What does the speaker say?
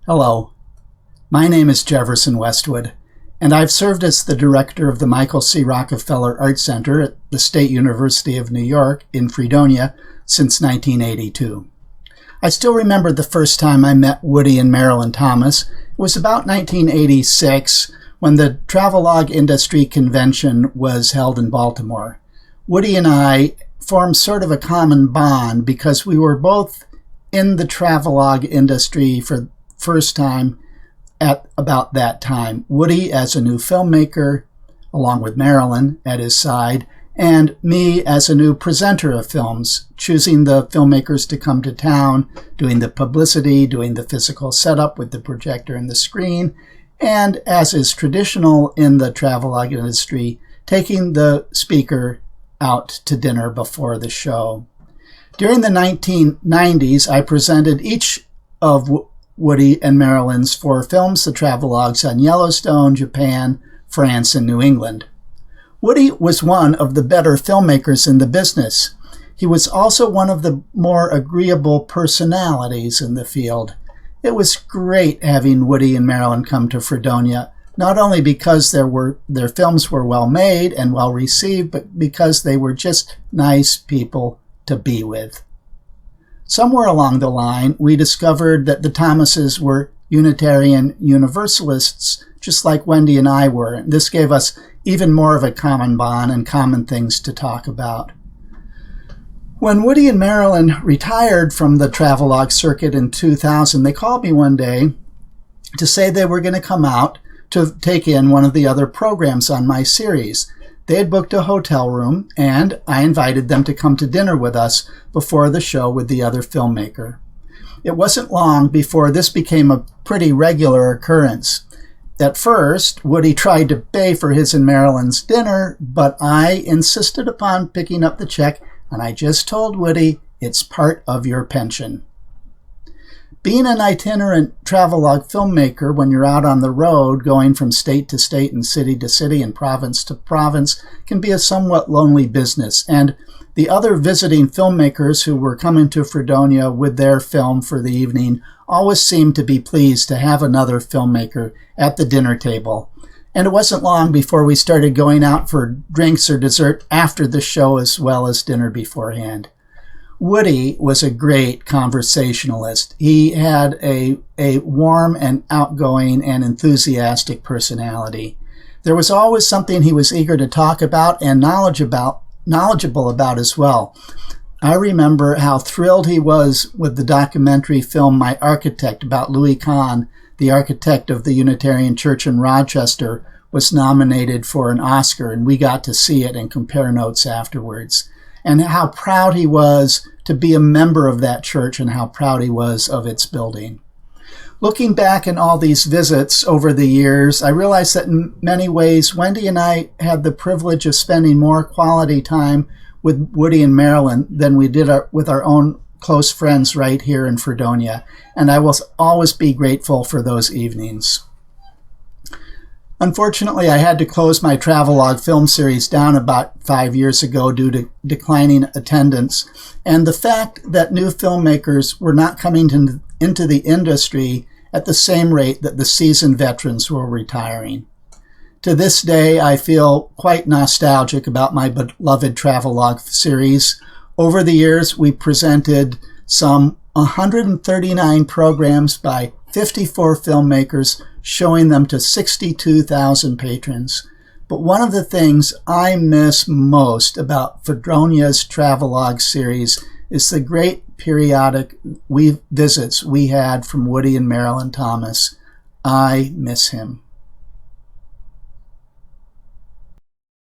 Hello, my name is Jefferson Westwood, and I've served as the director of the Michael C. Rockefeller Art Center at the State University of New York in Fredonia since 1982. I still remember the first time I met Woody and Marilyn Thomas. It was about 1986 when the Travelog Industry Convention was held in Baltimore. Woody and I formed sort of a common bond because we were both in the travelog industry for first time at about that time. Woody as a new filmmaker, along with Marilyn at his side, and me as a new presenter of films, choosing the filmmakers to come to town, doing the publicity, doing the physical setup with the projector and the screen, and as is traditional in the travelog industry, taking the speaker out to dinner before the show. During the 1990s, I presented each of Woody and Marilyn's 4 films, the travelogues on Yellowstone, Japan, France, and New England. Woody was one of the better filmmakers in the business. He was also one of the more agreeable personalities in the field. It was great having Woody and Marilyn come to Fredonia, not only because their films were well made and well received, but because they were just nice people to be with. Somewhere along the line, we discovered that the Thomases were Unitarian Universalists, just like Wendy and I were. And this gave us even more of a common bond and common things to talk about. When Woody and Marilyn retired from the travelog circuit in 2000, they called me one day to say they were going to come out to take in one of the other programs on my series. They had booked a hotel room, and I invited them to come to dinner with us before the show with the other filmmaker. It wasn't long before this became a pretty regular occurrence. At first, Woody tried to pay for his and Marilyn's dinner, but I insisted upon picking up the check, and I just told Woody, it's part of your pension. Being an itinerant travelog filmmaker when you're out on the road, going from state to state and city to city and province to province, can be a somewhat lonely business. And the other visiting filmmakers who were coming to Fredonia with their film for the evening always seemed to be pleased to have another filmmaker at the dinner table. And it wasn't long before we started going out for drinks or dessert after the show as well as dinner beforehand. Woody was a great conversationalist. He had a warm and outgoing and enthusiastic personality. There was always something he was eager to talk about and knowledgeable about as well. I remember how thrilled he was with the documentary film My Architect about Louis Kahn, the architect of the Unitarian Church in Rochester, was nominated for an Oscar, and we got to see it and compare notes afterwards. And how proud he was to be a member of that church and how proud he was of its building. Looking back in all these visits over the years, I realized that in many ways, Wendy and I had the privilege of spending more quality time with Woody and Marilyn than we did with our own close friends right here in Fredonia, and I will always be grateful for those evenings. Unfortunately, I had to close my travelog film series down about 5 years ago due to declining attendance, and the fact that new filmmakers were not coming into the industry at the same rate that the seasoned veterans were retiring. To this day, I feel quite nostalgic about my beloved travelog series. Over the years, we presented some 139 programs by 54 filmmakers, showing them to 62,000 patrons. But one of the things I miss most about Fredonia's travelog series is the great periodic visits we had from Woody and Marilyn Thomas. I miss him.